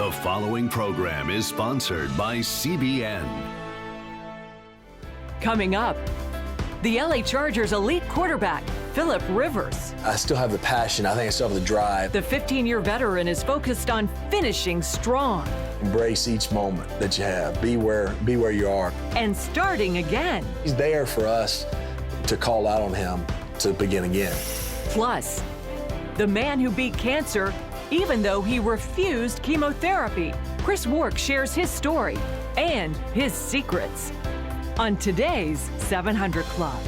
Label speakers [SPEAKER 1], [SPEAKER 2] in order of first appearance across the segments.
[SPEAKER 1] The following program is sponsored by CBN.
[SPEAKER 2] Coming up, the LA Chargers elite quarterback, Philip Rivers.
[SPEAKER 3] I still have the passion. I think I still have the drive.
[SPEAKER 2] The 15-year veteran is focused on finishing strong.
[SPEAKER 3] Embrace each moment that you have. Be where you are.
[SPEAKER 2] And starting again.
[SPEAKER 3] He's there for us to call out on him to begin again.
[SPEAKER 2] Plus, the man who beat cancer even though he refused chemotherapy. Chris Wark shares his story and his secrets on today's 700 Club.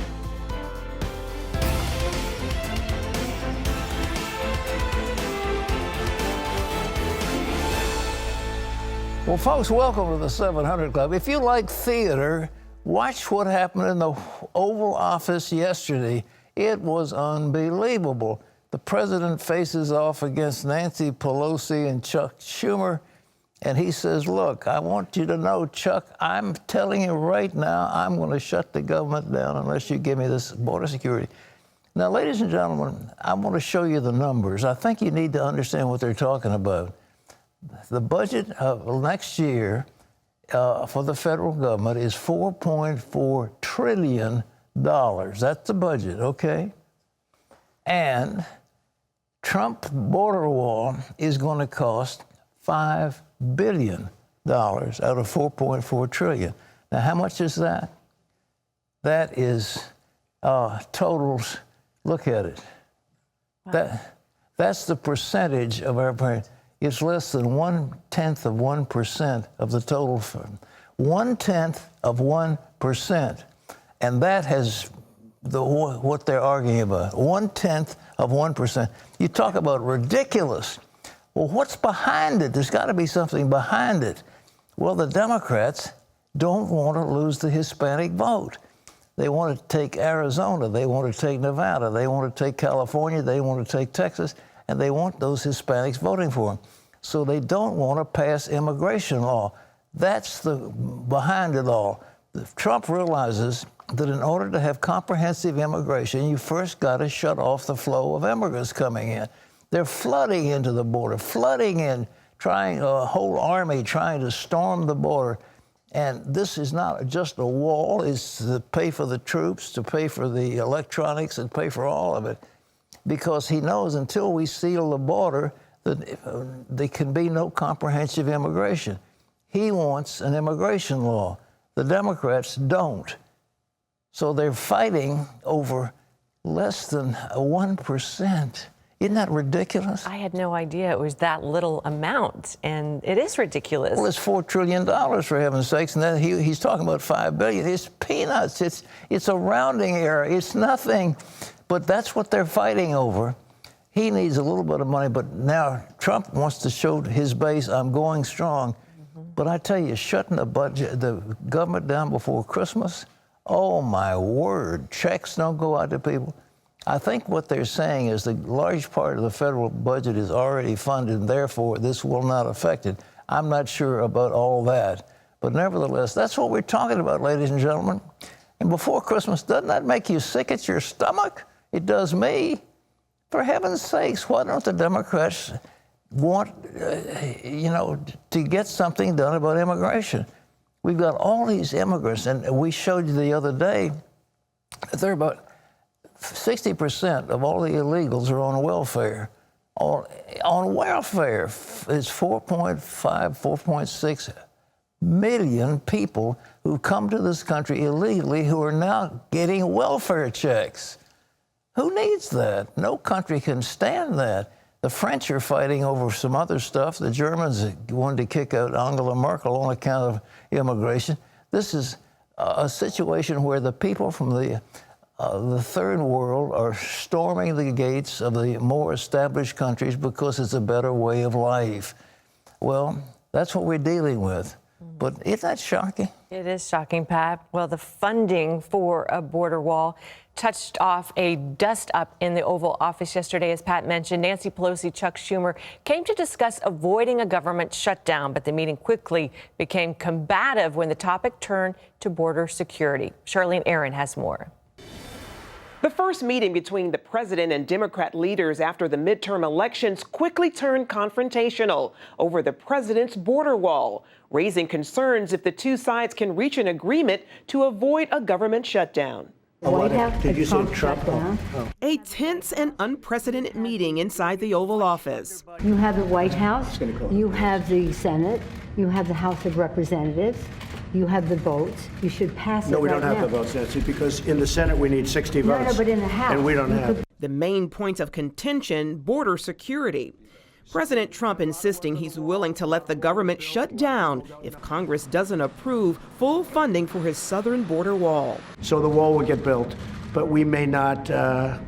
[SPEAKER 4] Well, folks, welcome to the 700 Club. If you like theater, watch what happened in the Oval Office yesterday. It was unbelievable. The president faces off against Nancy Pelosi and Chuck Schumer, and he says, look, I want you to know, Chuck, I'm telling you right now, I'm going to shut the government down unless you give me this border security. Now, ladies and gentlemen, I want to show you the numbers. I think you need to understand what they're talking about. The budget of next year for the federal government is $4.4 trillion. That's the budget, okay? And Trump border wall is going to cost $5 billion out of $4.4 trillion. Now, how much is that? That is totals. Look at it. Wow. That's the percentage of our. It's less than 1/10 of 1% of the total. 1/10 of 1%, and that has what they're arguing about. 1/10 of 1%. You talk about ridiculous. Well, what's behind it? There's got to be something behind it. Well, the Democrats don't want to lose the Hispanic vote. They want to take Arizona. They want to take Nevada. They want to take California. They want to take Texas. And they want those Hispanics voting for them. So they don't want to pass immigration law. That's the behind it all. Trump realizes that in order to have comprehensive immigration, you first got to shut off the flow of immigrants coming in. They're flooding into the border, flooding in, trying a whole army trying to storm the border. And this is not just a wall. It's to pay for the troops, to pay for the electronics, and pay for all of it. Because he knows until we seal the border, that there can be no comprehensive immigration. He wants an immigration law. The Democrats don't. So they're fighting over less than 1%. Isn't that ridiculous?
[SPEAKER 5] I had no idea it was that little amount, and it is ridiculous.
[SPEAKER 4] Well, it's $4 trillion, for heaven's sakes, and then he's talking about $5 billion. It's peanuts. It's a rounding error. It's nothing. But that's what they're fighting over. He needs a little bit of money, but now Trump wants to show his base, I'm going strong. But I tell you, shutting the government down before Christmas, oh my word, checks don't go out to people. I think what they're saying is the large part of the federal budget is already funded, and therefore this will not affect it. I'm not sure about all that. But nevertheless, that's what we're talking about, ladies and gentlemen. And before Christmas, doesn't that make you sick at your stomach? It does me. For heaven's sakes, why don't the Democrats want, to get something done about immigration? We've got all these immigrants, and we showed you the other day that they're about 60% of all the illegals are on welfare. On welfare, it's 4.6 million people who come to this country illegally who are now getting welfare checks. Who needs that? No country can stand that. The French are fighting over some other stuff. The Germans wanted to kick out Angela Merkel on account of immigration. This is a situation where the people from the third world are storming the gates of the more established countries because it's a better way of life. Well, that's what we're dealing with. But isn't that shocking?
[SPEAKER 5] It is shocking, Pat. Well, the funding for a border wall touched off a dust-up in the Oval Office yesterday, as Pat mentioned. Nancy Pelosi, Chuck Schumer came to discuss avoiding a government shutdown, but the meeting quickly became combative when the topic turned to border security. Charlene Aaron has more.
[SPEAKER 6] The first meeting between the president and Democrat leaders after the midterm elections quickly turned confrontational over the president's border wall, raising concerns if the two sides can reach an agreement to avoid a government shutdown.
[SPEAKER 7] Did you say Trump?
[SPEAKER 6] A tense and unprecedented meeting inside the Oval Office.
[SPEAKER 7] You have the White House, you have the Senate, you have the House of Representatives, you have the votes. You should pass it right now.
[SPEAKER 8] No, we don't have the votes, Nancy, because in the Senate we need 60 votes.
[SPEAKER 7] No, but in the House.
[SPEAKER 8] And we don't have.
[SPEAKER 6] The main points of contention, border security. President Trump insisting he's willing to let the government shut down if Congress doesn't approve full funding for his southern border wall.
[SPEAKER 8] So the wall will get built, but we may not have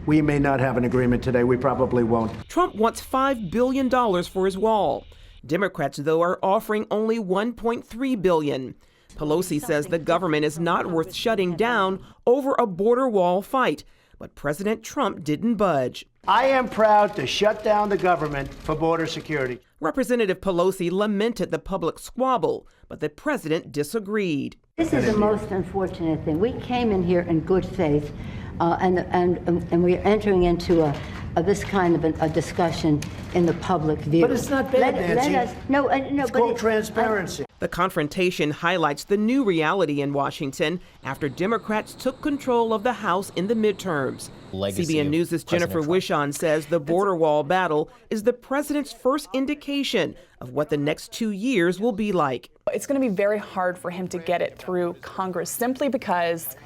[SPEAKER 8] an agreement today. We probably won't.
[SPEAKER 6] Trump wants $5 billion for his wall. Democrats, though, are offering only $1.3 billion. Pelosi says the government is not worth shutting down over a border wall fight. But President Trump didn't budge.
[SPEAKER 8] I am proud to shut down the government for border security.
[SPEAKER 6] Representative Pelosi lamented the public squabble, but the president disagreed.
[SPEAKER 7] This is the most unfortunate thing. We came in here in good faith, and we're entering into this kind of a discussion in the public view.
[SPEAKER 8] But it's not bad, Nancy.
[SPEAKER 7] It's
[SPEAKER 8] called transparency.
[SPEAKER 6] The confrontation highlights the new reality in Washington after Democrats took control of the House in the midterms. CBN News' Jennifer Wishon says the border wall battle is the president's first indication of what the next 2 years will be like.
[SPEAKER 9] It's going to be very hard for him to get it through Congress simply because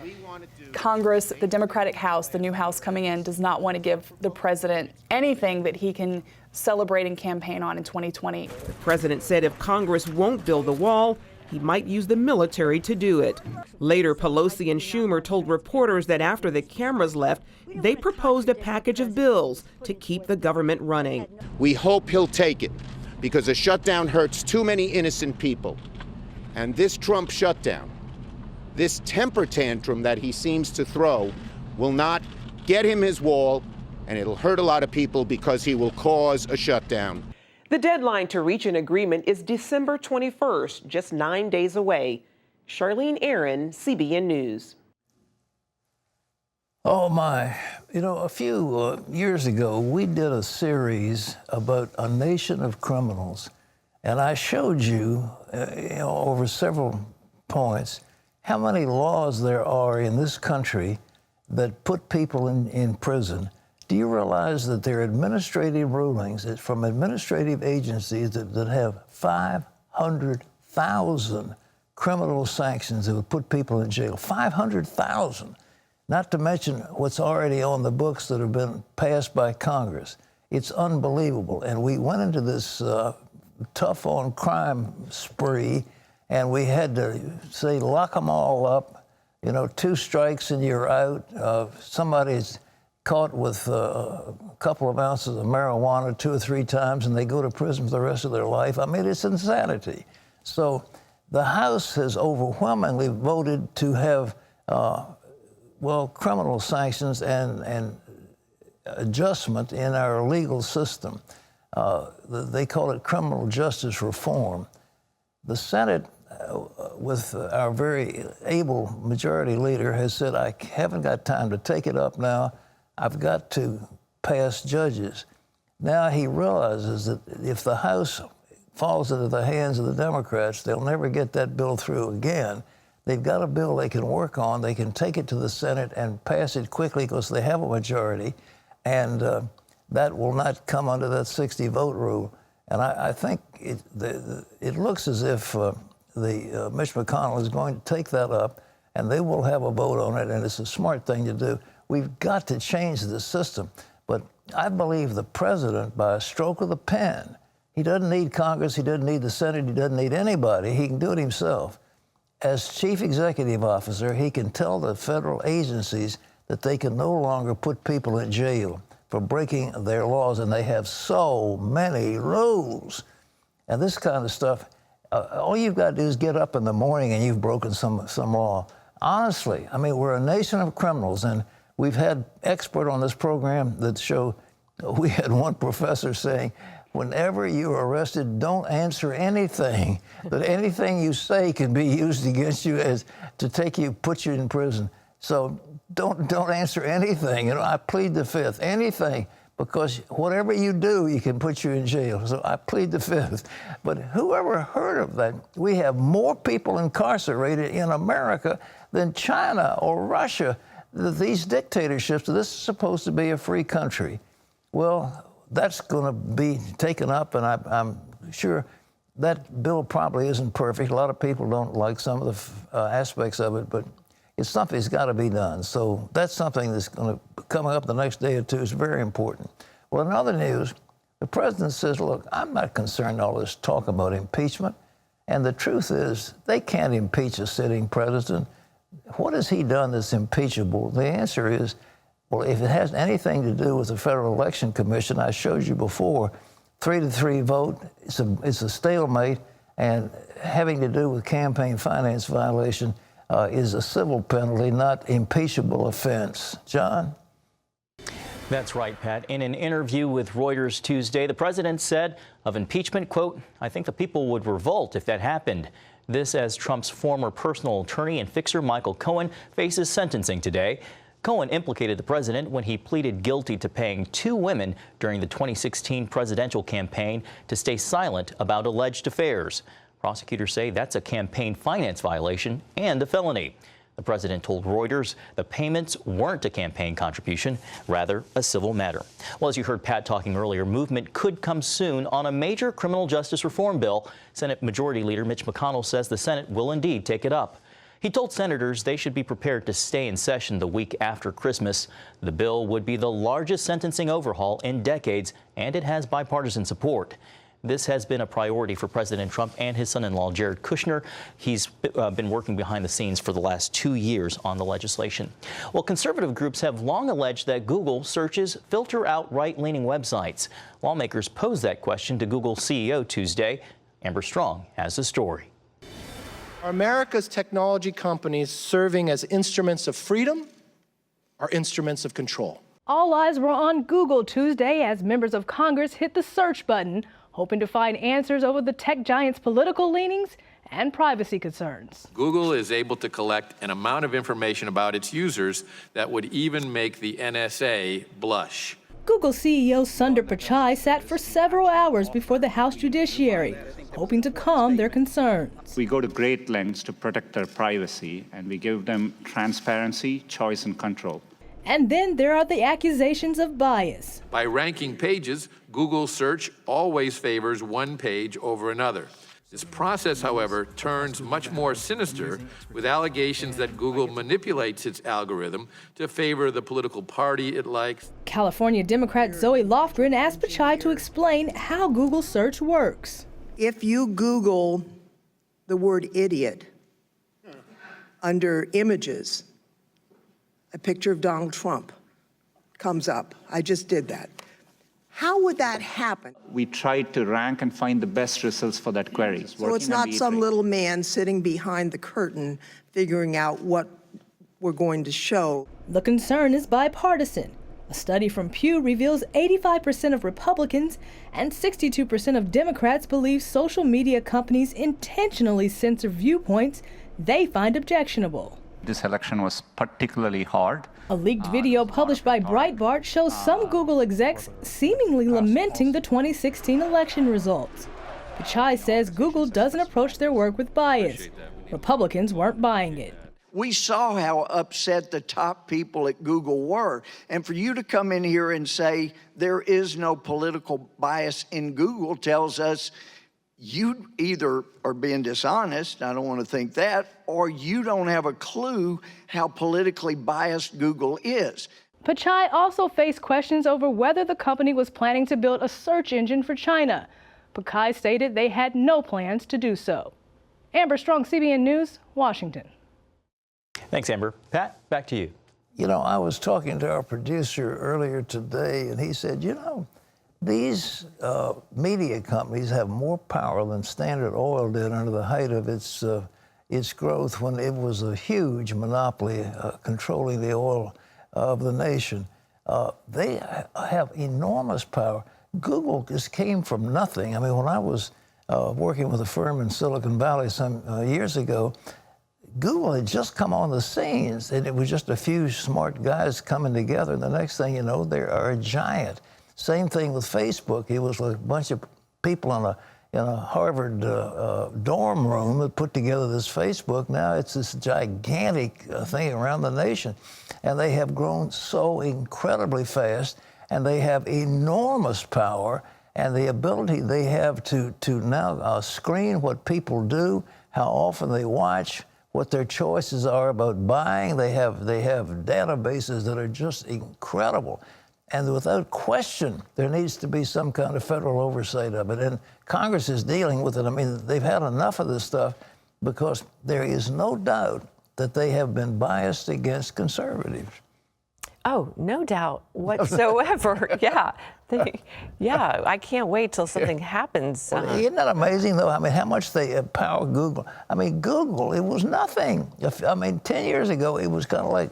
[SPEAKER 9] Congress, the Democratic House, the new House coming in, does not want to give the president anything that he can celebrate and campaign on in 2020.
[SPEAKER 6] The president said if Congress won't build the wall, he might use the military to do it. Later, Pelosi and Schumer told reporters that after the cameras left, they proposed a package of bills to keep the government running.
[SPEAKER 10] We hope he'll take it because a shutdown hurts too many innocent people. And this Trump shutdown, this temper tantrum that he seems to throw, will not get him his wall, and it'll hurt a lot of people because he will cause a shutdown.
[SPEAKER 6] The deadline to reach an agreement is December 21st, just 9 days away. Charlene Aaron, CBN News.
[SPEAKER 4] Oh, my. You know, a few years ago, we did a series about a nation of criminals. And I showed you, over several points, how many laws there are in this country that put people in prison. Do you realize that there are administrative rulings from administrative agencies that have 500,000 criminal sanctions that would put people in jail? 500,000. Not to mention what's already on the books that have been passed by Congress. It's unbelievable. And we went into this tough on crime spree, and we had to say, lock them all up. 2 strikes and you're out. Somebody's caught with a couple of ounces of marijuana 2 or 3 times, and they go to prison for the rest of their life. I mean, it's insanity. So the House has overwhelmingly voted to have, criminal sanctions and adjustment in our legal system. They call it criminal justice reform. The Senate, with our very able majority leader, has said, I haven't got time to take it up now. I've got to pass judges. Now he realizes that if the House falls into the hands of the Democrats, they'll never get that bill through again. They've got a bill they can work on. They can take it to the Senate and pass it quickly because they have a majority, and that will not come under that 60-vote rule. And I think it looks as if Mitch McConnell is going to take that up, and they will have a vote on it, and it's a smart thing to do. We've got to change the system. But I believe the president, by a stroke of the pen, he doesn't need Congress, he doesn't need the Senate, he doesn't need anybody. He can do it himself. As chief executive officer, he can tell the federal agencies that they can no longer put people in jail for breaking their laws, and they have so many rules. And this kind of stuff, all you've got to do is get up in the morning and you've broken some law. Honestly, I mean, we're a nation of criminals, and we've had expert on this program that show, we had one professor saying, whenever you're arrested, don't answer anything. That anything you say can be used against you as to put you in prison. So don't answer anything. You know, I plead the fifth. Anything. Because whatever you do, you can put you in jail. So I plead the fifth. But whoever heard of that? We have more people incarcerated in America than China or Russia. These dictatorships, this is supposed to be a free country. Well, that's going to be taken up, and I'm sure that bill probably isn't perfect. A lot of people don't like some of the aspects of it, but it's something that's got to be done. So that's something that's going to come up the next day or two. Is very important. Well, in other news, the president says, look, I'm not concerned all this talk about impeachment. And the truth is, they can't impeach a sitting president. What has he done that's impeachable? The answer is, well, if it has anything to do with the Federal Election Commission, I showed you before, 3-3 vote, it's a stalemate, and having to do with campaign finance violation is a civil penalty, not impeachable offense. John?
[SPEAKER 11] That's right, Pat. In an interview with Reuters Tuesday, the president said of impeachment, quote, I think the people would revolt if that happened. This as Trump's former personal attorney and fixer Michael Cohen faces sentencing today. Cohen implicated the president when he pleaded guilty to paying 2 women during the 2016 presidential campaign to stay silent about alleged affairs. Prosecutors say that's a campaign finance violation and a felony. The president told Reuters the payments weren't a campaign contribution, rather a civil matter. Well, as you heard Pat talking earlier, movement could come soon on a major criminal justice reform bill. Senate Majority Leader Mitch McConnell says the Senate will indeed take it up. He told senators they should be prepared to stay in session the week after Christmas. The bill would be the largest sentencing overhaul in decades, and it has bipartisan support. This has been a priority for President Trump and his son-in-law, Jared Kushner. He's been working behind the scenes for the last 2 years on the legislation. Well, conservative groups have long alleged that Google searches filter out right-leaning websites. Lawmakers posed that question to Google CEO Tuesday. Amber Strong has the story.
[SPEAKER 12] Are America's technology companies serving as instruments of freedom or instruments of control?
[SPEAKER 13] All eyes were on Google Tuesday as members of Congress hit the search button, hoping to find answers over the tech giant's political leanings and privacy concerns.
[SPEAKER 14] Google is able to collect an amount of information about its users that would even make the NSA blush.
[SPEAKER 13] Google CEO Sundar Pichai sat for several hours before the House Judiciary, hoping to calm their concerns.
[SPEAKER 15] We go to great lengths to protect their privacy, and we give them transparency, choice, and control.
[SPEAKER 13] And then there are the accusations of bias.
[SPEAKER 14] By ranking pages, Google search always favors one page over another. This process, however, turns much more sinister with allegations that Google manipulates its algorithm to favor the political party it likes.
[SPEAKER 13] California Democrat Zoe Lofgren asked Pichai to explain how Google search works.
[SPEAKER 16] If you Google the word idiot under images, a picture of Donald Trump comes up. I just did that. How would that happen?
[SPEAKER 15] We tried to rank and find the best results for that query.
[SPEAKER 16] So it's not some little man sitting behind the curtain figuring out what we're going to show.
[SPEAKER 13] The concern is bipartisan. A study from Pew reveals 85% of Republicans and 62% of Democrats believe social media companies intentionally censor viewpoints they find objectionable.
[SPEAKER 15] This election was particularly hard.
[SPEAKER 13] A leaked video published by Breitbart shows some Google execs seemingly lamenting the 2016 election results. Pichai says Google doesn't approach their work with bias. Republicans weren't buying it.
[SPEAKER 17] We saw how upset the top people at Google were. And for you to come in here and say there is no political bias in Google tells us you either are being dishonest, I don't want to think that, or you don't have a clue how politically biased Google is.
[SPEAKER 13] Pichai also faced questions over whether the company was planning to build a search engine for China. Pichai stated they had no plans to do so. Amber Strong, CBN News, Washington.
[SPEAKER 11] Thanks, Amber. Pat, back to you.
[SPEAKER 4] You know, I was talking to our producer earlier today, and he said, you know, these media companies have more power than Standard Oil did under the height of its growth when it was a huge monopoly controlling the oil of the nation. They have enormous power. Google just came from nothing. I mean, when I was working with a firm in Silicon Valley some years ago, Google had just come on the scenes, and it was just a few smart guys coming together. And the next thing you know, they are a giant. Same thing with Facebook. It was like a bunch of people in a Harvard dorm room that put together this Facebook. Now it's this gigantic thing around the nation. And they have grown so incredibly fast, and they have enormous power, and the ability they have to now screen what people do, how often they watch, what their choices are about buying. They have databases that are just incredible. And without question, there needs to be some kind of federal oversight of it. And Congress is dealing with it. I mean, they've had enough of this stuff because there is no doubt that they have been biased against conservatives.
[SPEAKER 5] Oh, no doubt whatsoever. Yeah. I can't wait till something happens.
[SPEAKER 4] Well, isn't that amazing, though? I mean, how much they empower Google. I mean, Google, it was nothing. 10 years ago, it was kind of like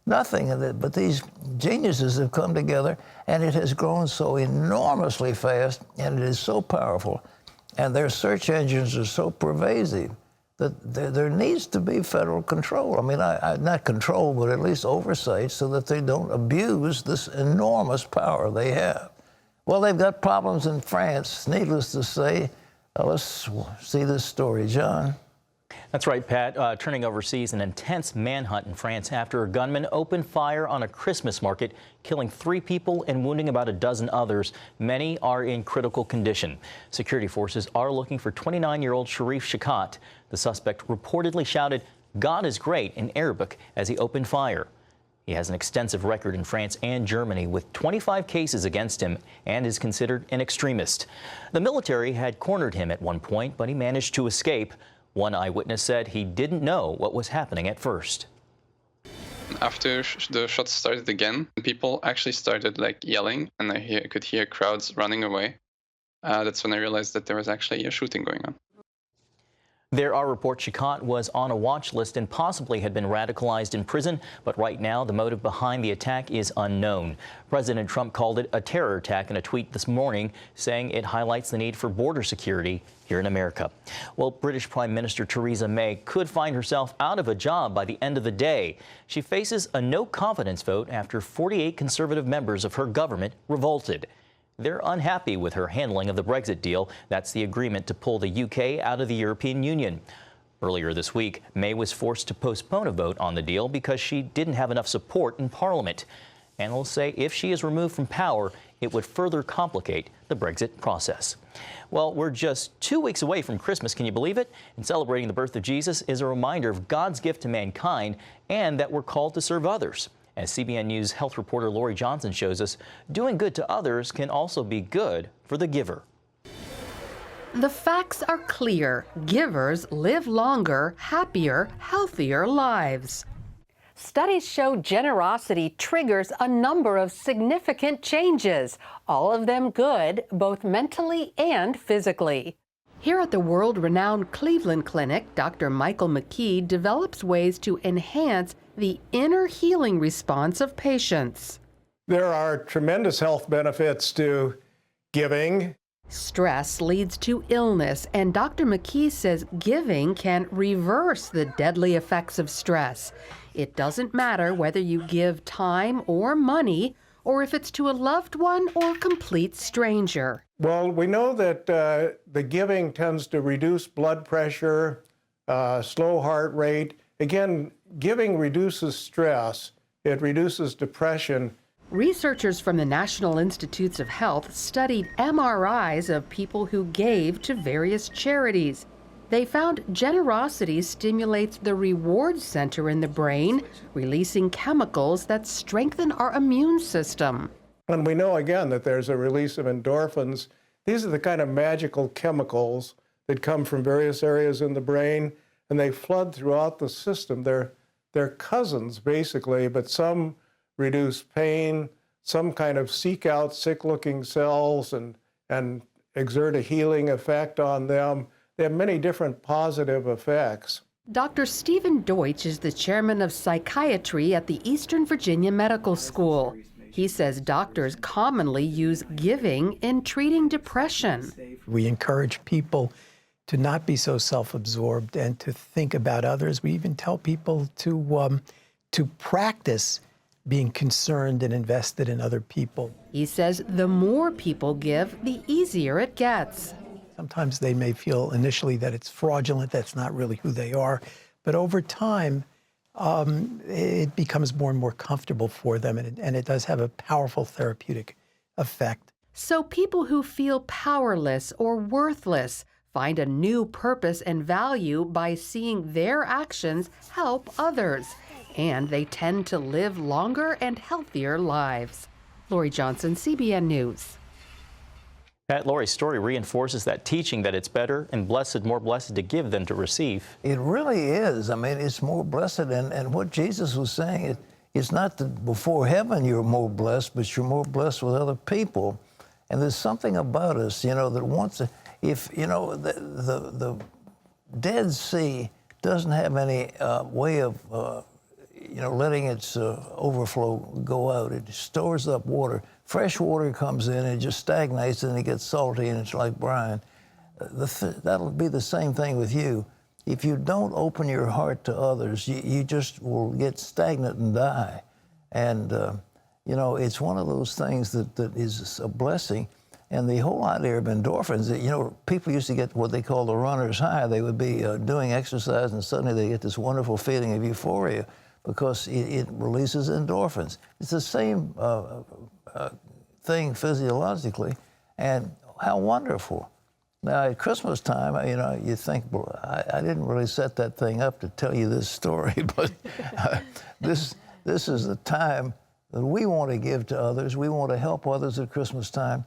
[SPEAKER 4] nothing. But these geniuses have come together, and it has grown so enormously fast, and it is so powerful, and their search engines are so pervasive that there needs to be federal control. I mean, not control, but at least oversight so that they don't abuse this enormous power they have. Well, they've got problems in France, needless to say. Let's see this story. John?
[SPEAKER 11] That's right, Pat. Turning overseas, an intense manhunt in France after a gunman opened fire on a Christmas market, killing 3 people and wounding about a dozen others. Many are in critical condition. Security forces are looking for 29-year-old Sharif Shakat. The suspect reportedly shouted, "God is great," in Arabic as he opened fire. He has an extensive record in France and Germany with 25 cases against him and is considered an extremist. The military had cornered him at one point, but he managed to escape. One eyewitness said he didn't know what was happening at first.
[SPEAKER 18] After the shots started again, people actually started yelling, and I could hear crowds running away. That's when I realized that there was actually a shooting going on.
[SPEAKER 11] There are reports Shakat was on a watch list and possibly had been radicalized in prison, but right now the motive behind the attack is unknown. President Trump called it a terror attack in a tweet this morning, saying it highlights the need for border security here in America. Well, British Prime Minister Theresa May could find herself out of a job by the end of the day. She faces a no-confidence vote after 48 Conservative members of her government revolted. They're unhappy with her handling of the Brexit deal. That's the agreement to pull the UK out of the European Union. Earlier this week, May was forced to postpone a vote on the deal because she didn't have enough support in Parliament. Analysts say if she is removed from power, it would further complicate the Brexit process. Well, we're just 2 weeks away from Christmas, can you believe it? And celebrating the birth of Jesus is a reminder of God's gift to mankind and that we're called to serve others. As CBN News health reporter Lori Johnson shows us, doing good to others can also be good for the giver.
[SPEAKER 19] The facts are clear. Givers live longer, happier, healthier lives. Studies show generosity triggers a number of significant changes, all of them good, both mentally and physically. Here at the world-renowned Cleveland Clinic, Dr. Michael McKee develops ways to enhance the inner healing response of patients.
[SPEAKER 20] There are tremendous health benefits to giving.
[SPEAKER 19] Stress leads to illness, and Dr. McKee says giving can reverse the deadly effects of stress. It doesn't matter whether you give time or money, or if it's to a loved one or complete stranger.
[SPEAKER 20] Well, we know that the giving tends to reduce blood pressure, slow heart rate. Again, giving reduces stress. It reduces depression.
[SPEAKER 19] Researchers from the National Institutes of Health studied MRIs of people who gave to various charities. They found generosity stimulates the reward center in the brain, releasing chemicals that strengthen our immune system.
[SPEAKER 20] And we know, again, that there's a release of endorphins. These are the kind of magical chemicals that come from various areas in the brain, and they flood throughout the system. They're cousins, basically, but some reduce pain, some kind of seek out sick-looking cells and exert a healing effect on them. They have many different positive effects.
[SPEAKER 19] Dr. Stephen Deutsch is the chairman of psychiatry at the Eastern Virginia Medical School. He says doctors commonly use giving in treating depression.
[SPEAKER 21] We encourage people to not be so self-absorbed and to think about others. We even tell people to practice being concerned and invested in other people.
[SPEAKER 19] He says the more people give, the easier it gets.
[SPEAKER 21] Sometimes they may feel initially that it's fraudulent, that's not really who they are, but over time, it becomes more and more comfortable for them, and it does have a powerful therapeutic effect.
[SPEAKER 19] So people who feel powerless or worthless find a new purpose and value by seeing their actions help others, and they tend to live longer and healthier lives. Lori Johnson, CBN News.
[SPEAKER 11] Pat, Lori's story reinforces that teaching that it's better and more blessed to give than to receive.
[SPEAKER 4] It really is. I mean, it's more blessed. And what Jesus was saying, it's not that before heaven you're more blessed, but you're more blessed with other people. And there's something about us, you know, that wants if, you know, the Dead Sea doesn't have any way of, you know, letting its overflow go out. It stores up water. Fresh water comes in, and it just stagnates, and it gets salty, and it's like brine. That'll be the same thing with you. If you don't open your heart to others, you just will get stagnant and die. And, you know, it's one of those things that is a blessing. And the whole idea of endorphins, you know, people used to get what they call the runner's high. They would be doing exercise, and suddenly they get this wonderful feeling of euphoria because it releases endorphins. It's the same thing physiologically, and how wonderful. Now, at Christmas time, you know, you think, well, I didn't really set that thing up to tell you this story, but this is the time that we want to give to others. We want to help others at Christmas time.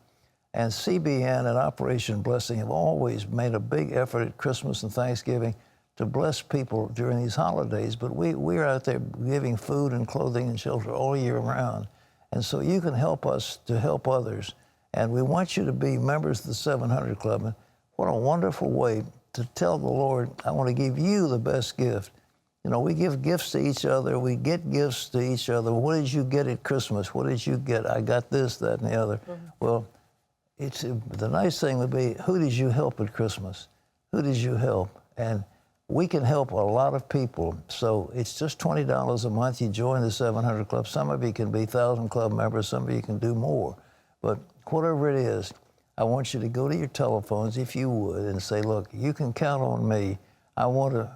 [SPEAKER 4] And CBN and Operation Blessing have always made a big effort at Christmas and Thanksgiving to bless people during these holidays. But we're out there giving food and clothing and shelter all year round. And so you can help us to help others. And we want you to be members of the 700 Club. And what a wonderful way to tell the Lord, I want to give you the best gift. You know, we give gifts to each other. We get gifts to each other. What did you get at Christmas? What did you get? I got this, that, and the other. Mm-hmm. Well, the nice thing would be, who did you help at Christmas? Who did you help? And we can help a lot of people. So it's just $20 a month. You join the 700 Club. Some of you can be 1,000 Club members. Some of you can do more. But whatever it is, I want you to go to your telephones, if you would, and say, look, you can count on me. I want to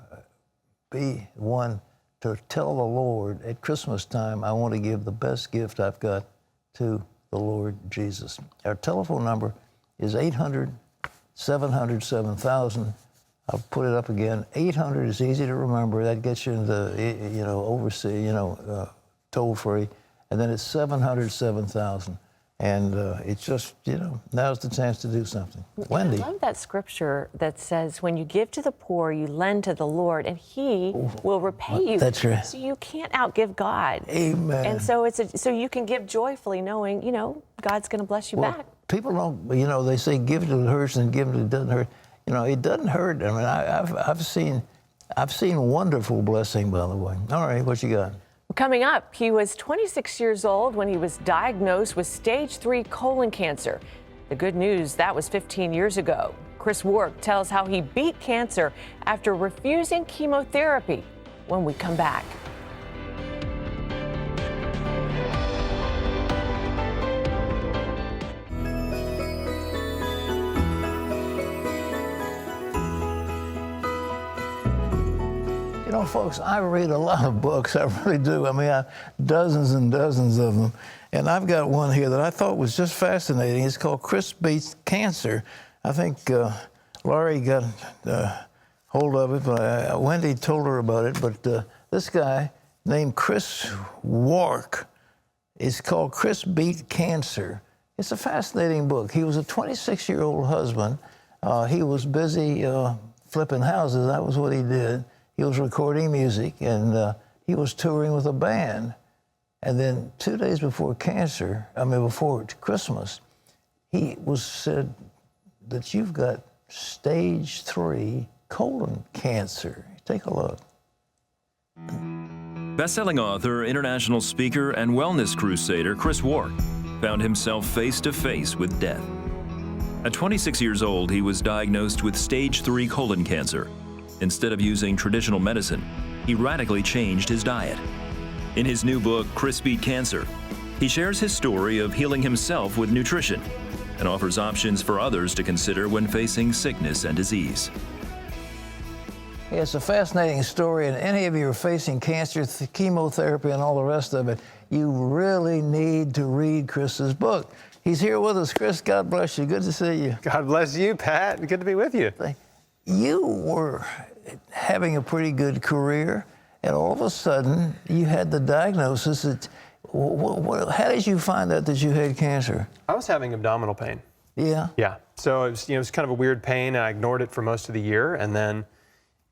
[SPEAKER 4] be one to tell the Lord at Christmas time, I want to give the best gift I've got to the Lord Jesus. Our telephone number is 800-700-7000. I'll put it up again. 800 is easy to remember. That gets you into, you know, overseas, you know, toll free. And then it's 700-7000. And it's just, you know, now's the chance to do something. Wendy.
[SPEAKER 5] I love that scripture that says, when you give to the poor, you lend to the Lord, and He will repay you.
[SPEAKER 4] That's right.
[SPEAKER 5] So you can't outgive God.
[SPEAKER 4] Amen.
[SPEAKER 5] And so so you can give joyfully, knowing, you know, God's going to bless you back.
[SPEAKER 4] People don't, you know, they say give to the hurts and give to it doesn't hurt. You know, it doesn't hurt. I mean, I've seen wonderful blessing, by the way. All right, what you got?
[SPEAKER 5] Coming up, he was 26 years old when he was diagnosed with stage 3 colon cancer. The good news, that was 15 years ago. Chris Wark tells how he beat cancer after refusing chemotherapy when we come back.
[SPEAKER 4] You know, folks, I read a lot of books. I really do. I mean, dozens and dozens of them. And I've got one here that I thought was just fascinating. It's called Chris Beats Cancer. I think Laurie got hold of it, but Wendy told her about it. But this guy named Chris Wark, it's called Chris Beat Cancer. It's a fascinating book. He was a 26-year-old husband. He was busy flipping houses. That was what he did. He was recording music, and he was touring with a band. And then 2 days before before Christmas, he was said that you've got stage 3 colon cancer. Take a look.
[SPEAKER 22] Best-selling author, international speaker, and wellness crusader Chris Wark found himself face to face with death. At 26 years old, he was diagnosed with stage 3 colon cancer. Instead of using traditional medicine, he radically changed his diet. In his new book, Chris Beat Cancer, he shares his story of healing himself with nutrition and offers options for others to consider when facing sickness and disease.
[SPEAKER 4] It's a fascinating story, and any of you are facing cancer, chemotherapy, and all the rest of it, you really need to read Chris's book. He's here with us. Chris, God bless you. Good to see you.
[SPEAKER 1] God bless you, Pat. Good to be with you.
[SPEAKER 4] You were having a pretty good career, and all of a sudden, you had the diagnosis that, how did you find out that you had cancer?
[SPEAKER 1] I was having abdominal pain.
[SPEAKER 4] Yeah?
[SPEAKER 1] Yeah. So it was, it was kind of a weird pain, and I ignored it for most of the year, and then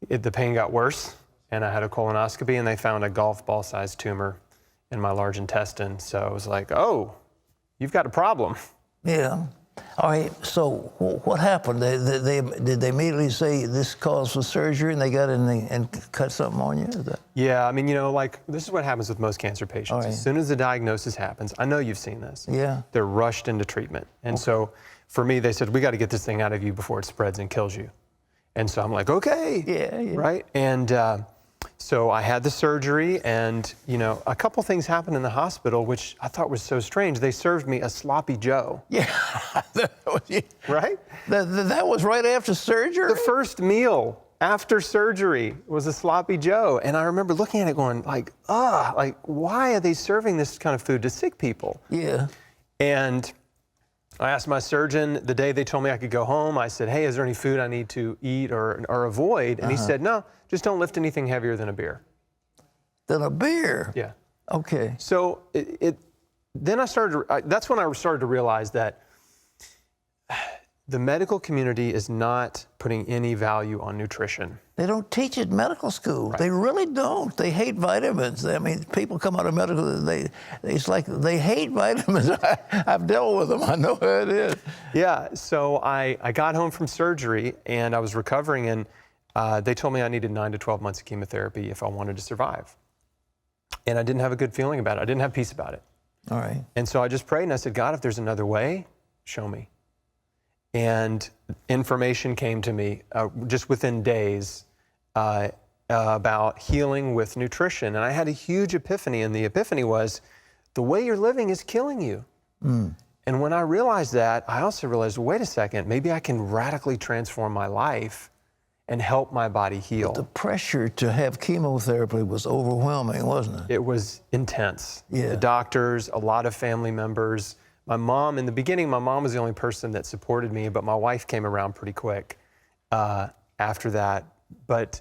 [SPEAKER 1] the pain got worse, and I had a colonoscopy, and they found a golf ball-sized tumor in my large intestine. So it was like, oh, you've got a problem.
[SPEAKER 4] Yeah. All right, so what happened? Did they immediately say this calls for surgery, and they got in and cut something on you?
[SPEAKER 1] Yeah, I mean, this is what happens with most cancer patients. Right. As soon as the diagnosis happens, I know you've seen this.
[SPEAKER 4] Yeah.
[SPEAKER 1] They're rushed into treatment. And so for me, they said, we got to get this thing out of you before it spreads and kills you. And so I'm like, okay.
[SPEAKER 4] Yeah.
[SPEAKER 1] Right? And so I had the surgery, and, a couple things happened in the hospital, which I thought was so strange. They served me a sloppy Joe.
[SPEAKER 4] Yeah.
[SPEAKER 1] Right?
[SPEAKER 4] That was right after surgery?
[SPEAKER 1] The first meal after surgery was a sloppy Joe. And I remember looking at it going why are they serving this kind of food to sick people?
[SPEAKER 4] Yeah.
[SPEAKER 1] And I asked my surgeon the day they told me I could go home. I said, hey, is there any food I need to eat or avoid? And he said, no, just don't lift anything heavier than a beer.
[SPEAKER 4] Than a beer?
[SPEAKER 1] Yeah.
[SPEAKER 4] Okay.
[SPEAKER 1] So then that's when I started to realize that the medical community is not putting any value on nutrition.
[SPEAKER 4] They don't teach it in medical school. Right. They really don't. They hate vitamins. I mean, people come out of medical, it's like they hate vitamins. I've dealt with them. I know how it is.
[SPEAKER 1] Yeah, so I got home from surgery, and I was recovering, and they told me I needed 9 to 12 months of chemotherapy if I wanted to survive. And I didn't have a good feeling about it. I didn't have peace about it.
[SPEAKER 4] All right.
[SPEAKER 1] And so I just prayed, and I said, God, if there's another way, show me. And information came to me just within days about healing with nutrition. And I had a huge epiphany, and the epiphany was, the way you're living is killing you. Mm. And when I realized that, I also realized, wait a second, maybe I can radically transform my life and help my body heal.
[SPEAKER 4] But the pressure to have chemotherapy was overwhelming, wasn't it?
[SPEAKER 1] It was intense.
[SPEAKER 4] Yeah.
[SPEAKER 1] The doctors, a lot of family members. My mom, in the beginning, my mom was the only person that supported me, but my wife came around pretty quick after that. But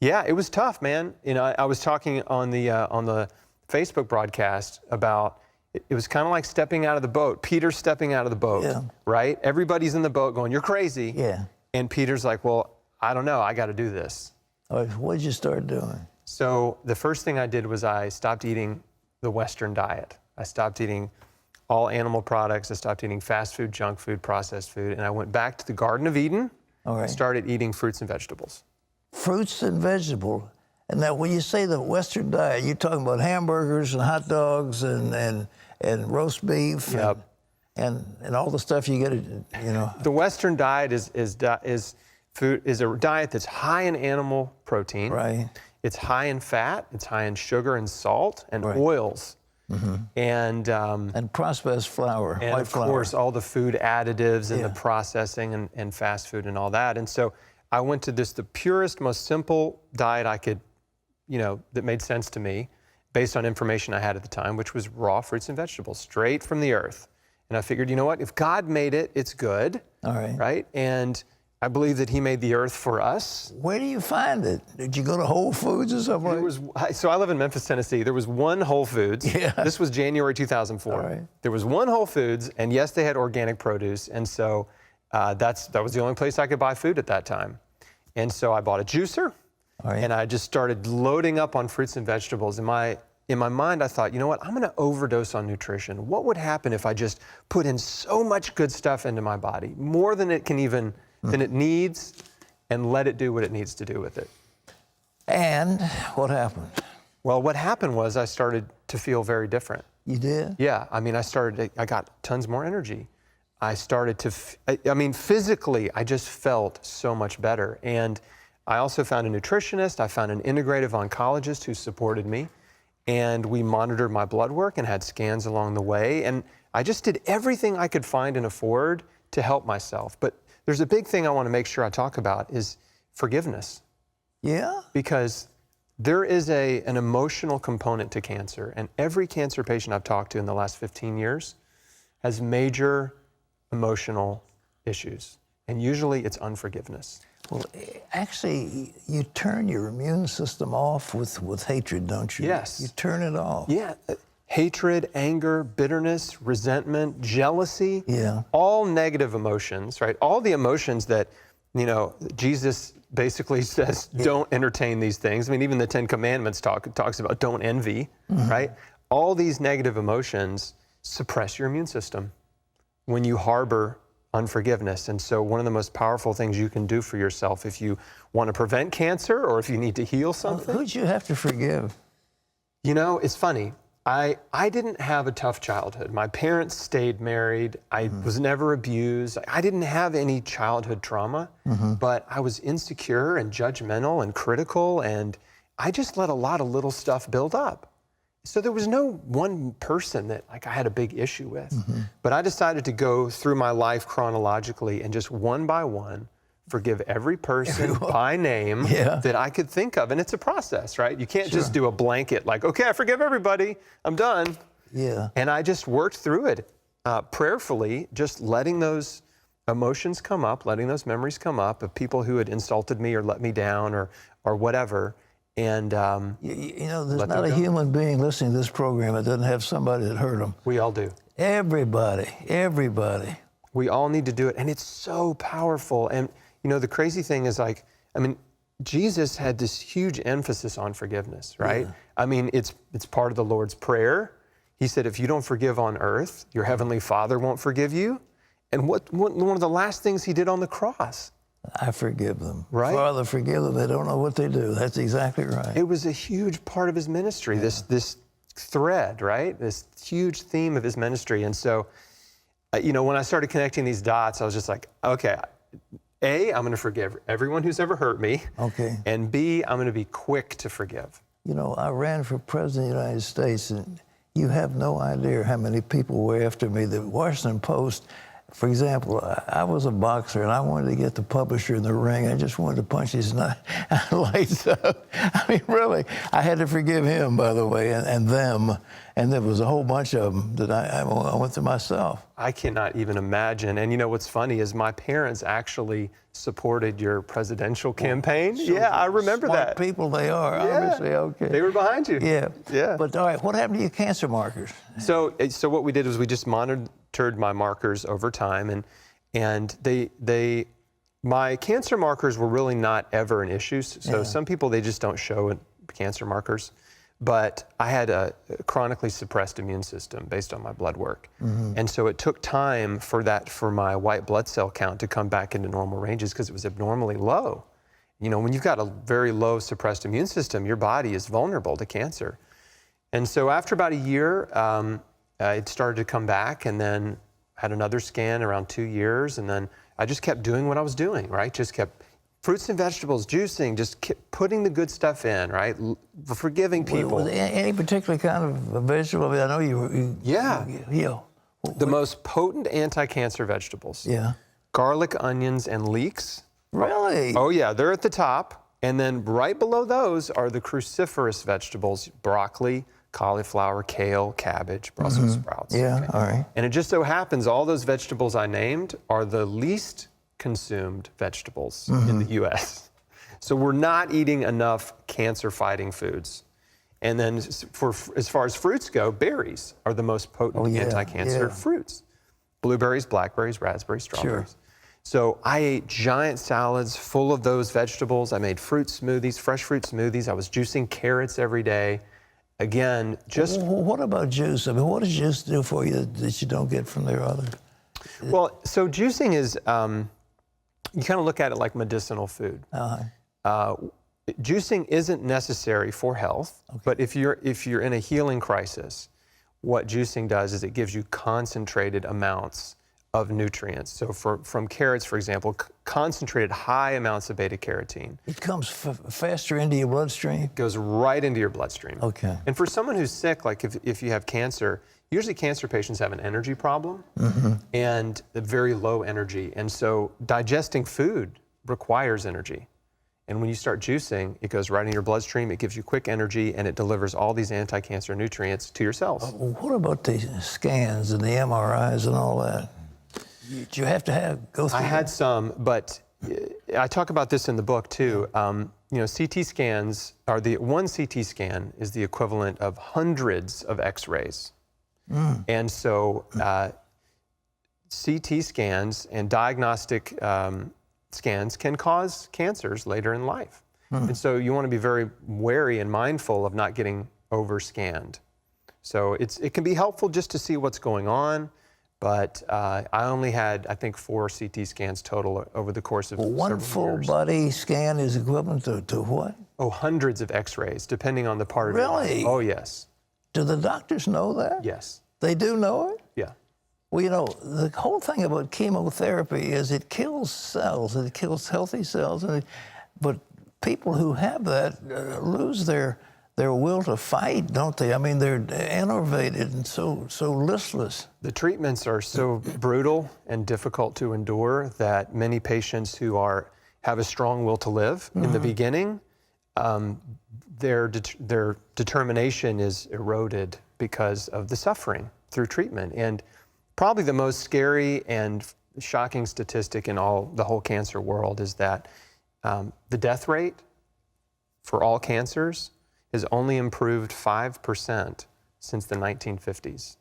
[SPEAKER 1] yeah, it was tough, man. I was talking on the Facebook broadcast about it was kind of like stepping out of the boat. Peter's stepping out of the boat, right? Everybody's in the boat going, you're crazy.
[SPEAKER 4] Yeah.
[SPEAKER 1] And Peter's like, well, I don't know, I got to do this.
[SPEAKER 4] What did you start doing?
[SPEAKER 1] So the first thing I did was I stopped eating the Western diet. I stopped eating all animal products. I stopped eating fast food, junk food, processed food, and I went back to the Garden of Eden and started eating fruits and vegetables.
[SPEAKER 4] Fruits and vegetables. And now when you say the Western diet, you're talking about hamburgers and hot dogs and roast beef and all the stuff you get,
[SPEAKER 1] The Western diet is a diet that's high in animal protein.
[SPEAKER 4] Right.
[SPEAKER 1] It's high in fat, it's high in sugar and salt and oils. Mm-hmm. And
[SPEAKER 4] processed flour,
[SPEAKER 1] and of course all the food additives and the processing and fast food and all that. And so I went to the purest, most simple diet I could, that made sense to me based on information I had at the time, which was raw fruits and vegetables, straight from the earth. And I figured, you know what, if God made it, it's good.
[SPEAKER 4] All right.
[SPEAKER 1] Right? And I believe that he made the earth for us.
[SPEAKER 4] Where do you find it? Did you go to Whole Foods or something?
[SPEAKER 1] So I live in Memphis, Tennessee. There was one Whole Foods. Yeah. This was January 2004.
[SPEAKER 4] All right.
[SPEAKER 1] There was one Whole Foods, and yes, they had organic produce. And so that was the only place I could buy food at that time. And so I bought a juicer, and I just started loading up on fruits and vegetables. In my mind, I thought, you know what? I'm going to overdose on nutrition. What would happen if I just put in so much good stuff into my body, more than it can even than it needs, and let it do what it needs to do with it?
[SPEAKER 4] And what happened?
[SPEAKER 1] Well, what happened was I started to feel very different.
[SPEAKER 4] You did?
[SPEAKER 1] Yeah. I mean, I got tons more energy. I started to, physically, I just felt so much better. And I also found a nutritionist. I found an integrative oncologist who supported me. And we monitored my blood work and had scans along the way. And I just did everything I could find and afford to help myself. But there's a big thing I want to make sure I talk about is forgiveness.
[SPEAKER 4] Yeah?
[SPEAKER 1] Because there is an emotional component to cancer. And every cancer patient I've talked to in the last 15 years has major emotional issues. And usually it's unforgiveness.
[SPEAKER 4] Well, actually, you turn your immune system off with hatred, don't you?
[SPEAKER 1] Yes.
[SPEAKER 4] You turn it off.
[SPEAKER 1] Yeah. Hatred, anger, bitterness, resentment, jealousy.
[SPEAKER 4] Yeah.
[SPEAKER 1] All negative emotions, right? All the emotions that, Jesus basically says, don't entertain these things. I mean, even the 10 Commandments talks about don't envy, right? All these negative emotions suppress your immune system when you harbor unforgiveness. And so one of the most powerful things you can do for yourself if you want to prevent cancer or if you need to heal something.
[SPEAKER 4] Who'd you have to forgive?
[SPEAKER 1] It's funny. I didn't have a tough childhood. My parents stayed married. I was never abused. I didn't have any childhood trauma, but I was insecure and judgmental and critical, and I just let a lot of little stuff build up. So there was no one person that I had a big issue with. But I decided to go through my life chronologically and just one by one forgive every person by name that I could think of. And it's a process, right? You can't just do a blanket like, okay, I forgive everybody, I'm done.
[SPEAKER 4] Yeah.
[SPEAKER 1] And I just worked through it prayerfully, just letting those emotions come up, letting those memories come up of people who had insulted me or let me down or whatever. And
[SPEAKER 4] there's not a human being listening to this program that doesn't have somebody that hurt them.
[SPEAKER 1] We all do.
[SPEAKER 4] Everybody.
[SPEAKER 1] We all need to do it, and it's so powerful. And the crazy thing is, Jesus had this huge emphasis on forgiveness, right? Yeah. It's part of the Lord's Prayer. He said, if you don't forgive on earth, your heavenly Father won't forgive you. And what one of the last things he did on the cross?
[SPEAKER 4] I forgive them.
[SPEAKER 1] Right?
[SPEAKER 4] Father, forgive them. They don't know what they do. That's exactly right.
[SPEAKER 1] It was a huge part of his ministry, this thread, right? This huge theme of his ministry. And so, when I started connecting these dots, I was just like, okay, A, I'm going to forgive everyone who's ever hurt me.
[SPEAKER 4] Okay.
[SPEAKER 1] And B, I'm going to be quick to forgive.
[SPEAKER 4] I ran for president of the United States, and you have no idea how many people were after me. The Washington Post, for example, I was a boxer, and I wanted to get the publisher in the ring. I just wanted to punch his lights up. Really, I had to forgive him, by the way, and them. And there was a whole bunch of them that I went through myself.
[SPEAKER 1] I cannot even imagine. And what's funny is my parents actually supported your presidential campaign. Yeah, I remember that.
[SPEAKER 4] Smart people they are, obviously. Okay.
[SPEAKER 1] They were behind you.
[SPEAKER 4] Yeah. But all right, what happened to your cancer markers?
[SPEAKER 1] So what we did was we just monitored my markers over time, and my cancer markers were really not ever an issue. So some people, they just don't show cancer markers. But I had a chronically suppressed immune system based on my blood work. And so it took time for my white blood cell count to come back into normal ranges because it was abnormally low. When you've got a very low suppressed immune system, your body is vulnerable to cancer. And so after about a year, it started to come back, and then had another scan around 2 years. And then I just kept doing what I was doing, right? Just kept fruits and vegetables, juicing, just kept putting the good stuff in, right? Forgiving people.
[SPEAKER 4] Was any particular kind of vegetable? I know you.
[SPEAKER 1] The most potent anti-cancer vegetables.
[SPEAKER 4] Yeah.
[SPEAKER 1] Garlic, onions, and leeks.
[SPEAKER 4] Really?
[SPEAKER 1] Oh yeah, they're at the top. And then right below those are the cruciferous vegetables, broccoli, cauliflower, kale, cabbage, Brussels sprouts.
[SPEAKER 4] Yeah, all right.
[SPEAKER 1] And it just so happens all those vegetables I named are the least consumed vegetables in the U.S. So we're not eating enough cancer-fighting foods. And then as far as fruits go, berries are the most potent anti-cancer fruits. Blueberries, blackberries, raspberries, strawberries. So I ate giant salads full of those vegetables. I made fruit smoothies, fresh fruit smoothies. I was juicing carrots every day. Again, just...
[SPEAKER 4] What about juice? what does juice do for you that you don't get from their other?
[SPEAKER 1] Well, so juicing is, you kind of look at it like medicinal food. Juicing isn't necessary for health, but if you're in a healing crisis, what juicing does is it gives you concentrated amounts of nutrients. So from carrots, for example, concentrated high amounts of beta carotene.
[SPEAKER 4] It comes faster into your bloodstream?
[SPEAKER 1] It goes right into your bloodstream.
[SPEAKER 4] Okay.
[SPEAKER 1] And for someone who's sick, like if you have cancer, usually cancer patients have an energy problem and a very low energy. And so digesting food requires energy. And when you start juicing, it goes right in your bloodstream, it gives you quick energy, and it delivers all these anti-cancer nutrients to your cells.
[SPEAKER 4] What about the scans and the MRIs and all that? Did you have to go through
[SPEAKER 1] I had some, but I talk about this in the book too. CT scans are one CT scan is the equivalent of hundreds of X-rays. And so CT scans and diagnostic scans can cause cancers later in life. And so you want to be very wary and mindful of not getting over-scanned. So it can be helpful just to see what's going on, but I only had, I think, 4 CT scans total over the course of several years.
[SPEAKER 4] One full body scan is equivalent to what?
[SPEAKER 1] Oh, hundreds of X-rays, depending on the part of your body.
[SPEAKER 4] Really?
[SPEAKER 1] Oh, yes.
[SPEAKER 4] Do the doctors know that?
[SPEAKER 1] Yes.
[SPEAKER 4] They do know it?
[SPEAKER 1] Yeah.
[SPEAKER 4] Well, you know, the whole thing about chemotherapy is it kills cells, it kills healthy cells, but people who have that lose their will to fight, don't they? I mean, they're enervated and so listless.
[SPEAKER 1] The treatments are so brutal and difficult to endure that many patients who have a strong will to live in the beginning, their determination is eroded because of the suffering through treatment. And probably the most scary and shocking statistic in the whole cancer world is that the death rate for all cancers has only improved 5% since the 1950s.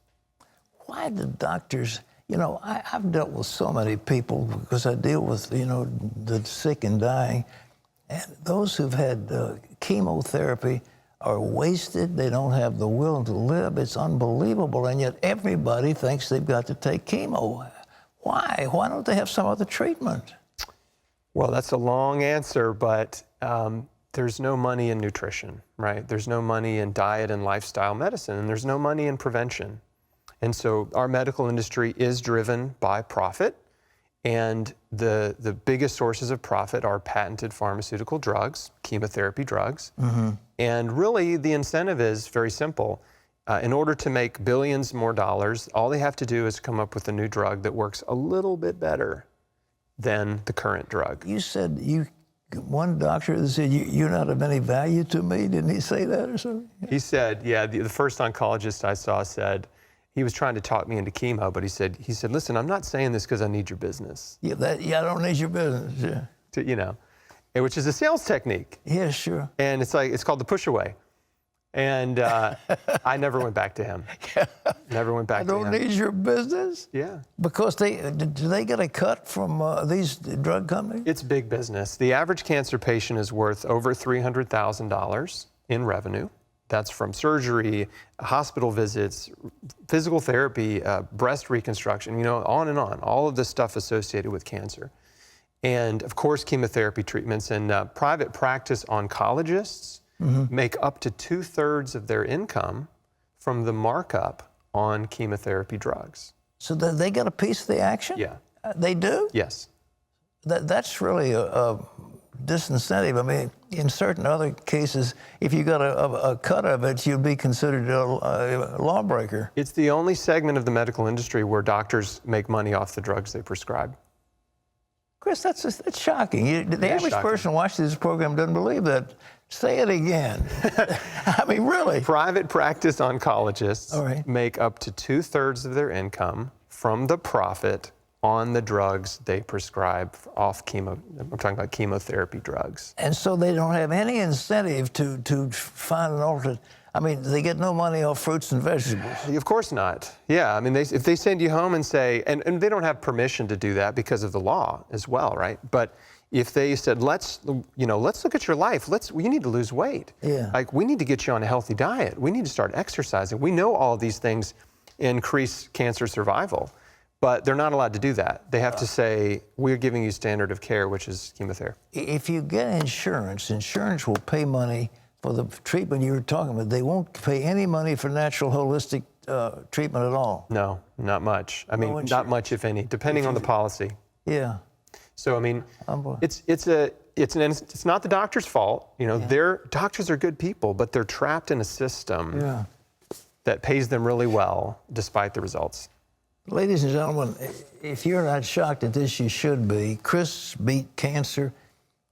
[SPEAKER 4] Why do doctors, I've dealt with so many people because I deal with, the sick and dying, and those who've had chemotherapy are wasted. They don't have the will to live. It's unbelievable, and yet everybody thinks they've got to take chemo. Why? Why don't they have some other treatment?
[SPEAKER 1] Well, that's a long answer, but there's no money in nutrition, right? There's no money in diet and lifestyle medicine, and there's no money in prevention. And so our medical industry is driven by profit, and the biggest sources of profit are patented pharmaceutical drugs, chemotherapy drugs. And really, the incentive is very simple. In order to make billions more dollars, all they have to do is come up with a new drug that works a little bit better than the current drug.
[SPEAKER 4] You said one doctor said, you're not of any value to me. Didn't he say that or something?
[SPEAKER 1] He said, yeah, the first oncologist I saw said, he was trying to talk me into chemo, but he said, listen, I'm not saying this because I need your business.
[SPEAKER 4] Yeah, I don't need your business, yeah.
[SPEAKER 1] Which is a sales technique.
[SPEAKER 4] Yeah, sure.
[SPEAKER 1] And it's called the push away. And I never went back to him. Never went back to him.
[SPEAKER 4] I don't need your business?
[SPEAKER 1] Yeah.
[SPEAKER 4] Because do they get a cut from these drug companies?
[SPEAKER 1] It's big business. The average cancer patient is worth over $300,000 in revenue. That's from surgery, hospital visits, physical therapy, breast reconstruction, on and on, all of the stuff associated with cancer. And of course, chemotherapy treatments, and private practice oncologists make up to 2/3 of their income from the markup on chemotherapy drugs.
[SPEAKER 4] So they get a piece of the action?
[SPEAKER 1] Yeah.
[SPEAKER 4] They do?
[SPEAKER 1] Yes.
[SPEAKER 4] That's really a disincentive. I mean, in certain other cases, if you got a cut of it, you'd be considered a lawbreaker.
[SPEAKER 1] It's the only segment of the medical industry where doctors make money off the drugs they prescribe.
[SPEAKER 4] Chris, that's shocking. The average person watching this program doesn't believe that. Say it again. I mean, really.
[SPEAKER 1] Private practice oncologists make up to 2/3 of their income from the profit on the drugs they prescribe off chemo. I'm talking about chemotherapy drugs.
[SPEAKER 4] And so they don't have any incentive to find an alternate. I mean, they get no money off fruits and vegetables.
[SPEAKER 1] Of course not. Yeah, I mean, if they send you home and say, and they don't have permission to do that because of the law as well, right? But if they said, let's look at your life. You need to lose weight.
[SPEAKER 4] Yeah.
[SPEAKER 1] Like, we need to get you on a healthy diet. We need to start exercising. We know all these things increase cancer survival. But they're not allowed to do that. They have to say, we're giving you standard of care, which is chemotherapy.
[SPEAKER 4] If you get insurance will pay money for the treatment you were talking about. They won't pay any money for natural holistic treatment at all?
[SPEAKER 1] No, not much. I mean, not much, if any, depending on the policy.
[SPEAKER 4] Yeah.
[SPEAKER 1] So I mean, it's not the doctor's fault. You know, doctors are good people, but they're trapped in a system that pays them really well despite the results.
[SPEAKER 4] Ladies and gentlemen, if you're not shocked at this, you should be. Chris beat cancer,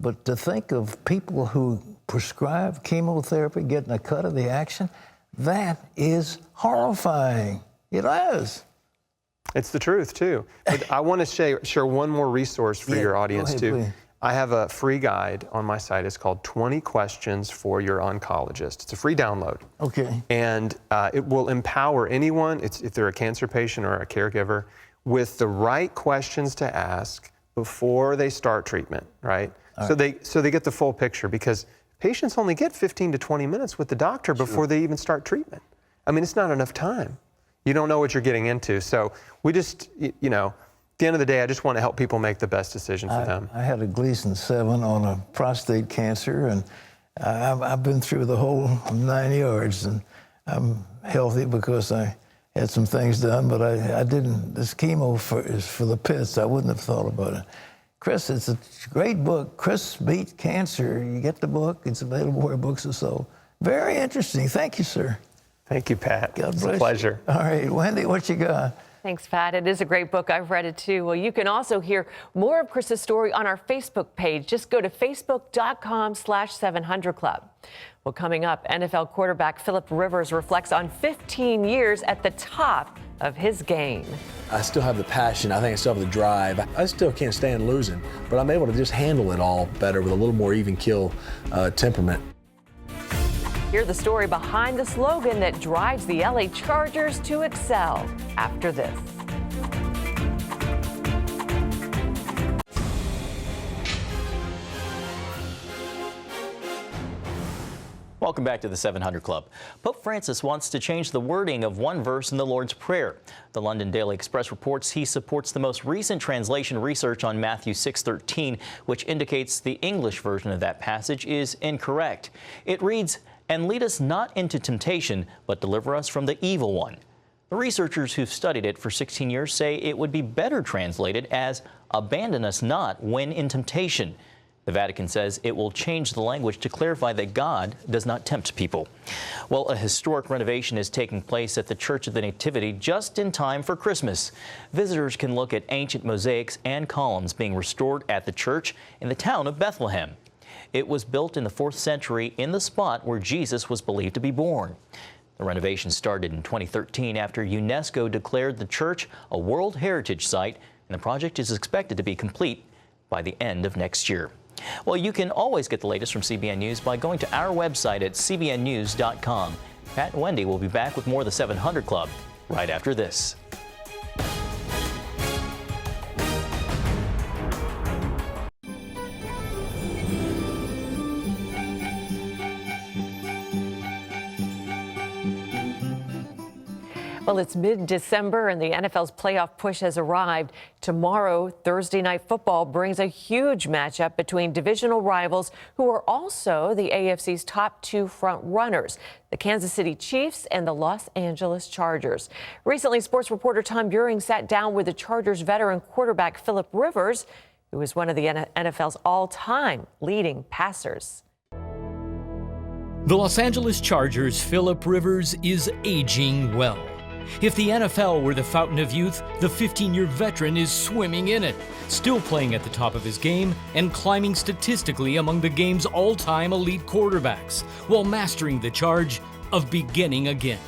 [SPEAKER 4] but to think of people who prescribe chemotherapy getting a cut of the action, that is horrifying. It is.
[SPEAKER 1] It's the truth, too. But I want to share one more resource for your audience, too.
[SPEAKER 4] Please.
[SPEAKER 1] I have a free guide on my site. It's called 20 Questions for Your Oncologist. It's a free download.
[SPEAKER 4] Okay.
[SPEAKER 1] And it will empower anyone, if they're a cancer patient or a caregiver, with the right questions to ask before they start treatment, right? So they get the full picture, because patients only get 15 to 20 minutes with the doctor before they even start treatment. I mean, it's not enough time. You don't know what you're getting into. So we just, you know, at the end of the day, I just want to help people make the best decision for them.
[SPEAKER 4] I had a Gleason 7 on a prostate cancer, and I've been through the whole 9 yards, and I'm healthy because I had some things done, but I didn't. This chemo is for the pits. I wouldn't have thought about it. Chris, it's a great book. Chris Beat Cancer. You get the book. It's available where books are sold. Very interesting. Thank you, sir.
[SPEAKER 1] Thank you, Pat.
[SPEAKER 4] God bless
[SPEAKER 1] it's a pleasure.
[SPEAKER 4] You. All right, Wendy, what you got?
[SPEAKER 5] Thanks, Pat. It is a great book. I've read it too. Well, you can also hear more of Chris's story on our Facebook page. Just go to facebook.com/700club. Well, coming up, NFL quarterback Philip Rivers reflects on 15 years at the top of his game.
[SPEAKER 2] I still have the passion. I think I still have the drive. I still can't stand losing, but I'm able to just handle it all better with a little more even keel temperament.
[SPEAKER 5] Hear the story behind the slogan that drives the LA Chargers to excel after this.
[SPEAKER 11] Welcome back to the 700 Club. Pope Francis wants to change the wording of one verse in the Lord's Prayer. The London Daily Express reports he supports the most recent translation research on Matthew 6:13, which indicates the English version of that passage is incorrect. It reads, "And lead us not into temptation, but deliver us from the evil one." The researchers who've studied it for 16 years say it would be better translated as, "Abandon us not when in temptation." The Vatican says it will change the language to clarify that God does not tempt people. Well, a historic renovation is taking place at the Church of the Nativity just in time for Christmas. Visitors can look at ancient mosaics and columns being restored at the church in the town of Bethlehem. It was built in the 4th century in the spot where Jesus was believed to be born. The renovation started in 2013 after UNESCO declared the church a World Heritage Site, and the project is expected to be complete by the end of next year. Well, you can always get the latest from CBN News by going to our website at cbnnews.com. Pat and Wendy will be back with more of the 700 Club right after this.
[SPEAKER 5] Well, it's mid-December and the NFL's playoff push has arrived. Tomorrow, Thursday Night Football brings a huge matchup between divisional rivals who are also the AFC's top 2 front runners, the Kansas City Chiefs and the Los Angeles Chargers. Recently, sports reporter Tom Buring sat down with the Chargers veteran quarterback Philip Rivers, who is one of the NFL's all-time leading passers.
[SPEAKER 3] The Los Angeles Chargers' Philip Rivers is aging well. If the NFL were the fountain of youth, the 15-year veteran is swimming in it, still playing at the top of his game and climbing statistically among the game's all-time elite quarterbacks, while mastering the charge of beginning again.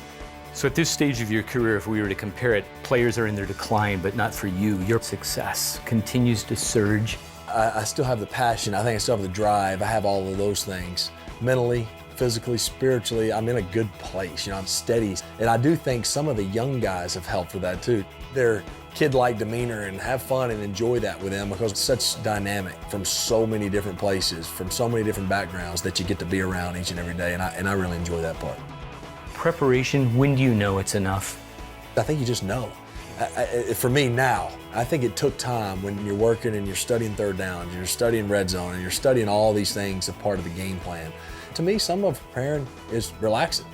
[SPEAKER 23] So at this stage of your career, if we were to compare it, players are in their decline, but not for you. Your success continues to surge.
[SPEAKER 2] I still have the passion. I think I still have the drive. I have all of those things. Mentally, physically, spiritually, I'm in a good place. You know, I'm steady. And I do think some of the young guys have helped with that too. Their kid-like demeanor, and have fun and enjoy that with them, because it's such dynamic from so many different places, from so many different backgrounds that you get to be around each and every day. And I really enjoy that part.
[SPEAKER 23] Preparation, when do you know it's enough?
[SPEAKER 2] I think you just know. For me now, I think it took time when you're working and you're studying third downs, you're studying red zone, and you're studying all these things as part of the game plan. To me, some of preparing is relaxing.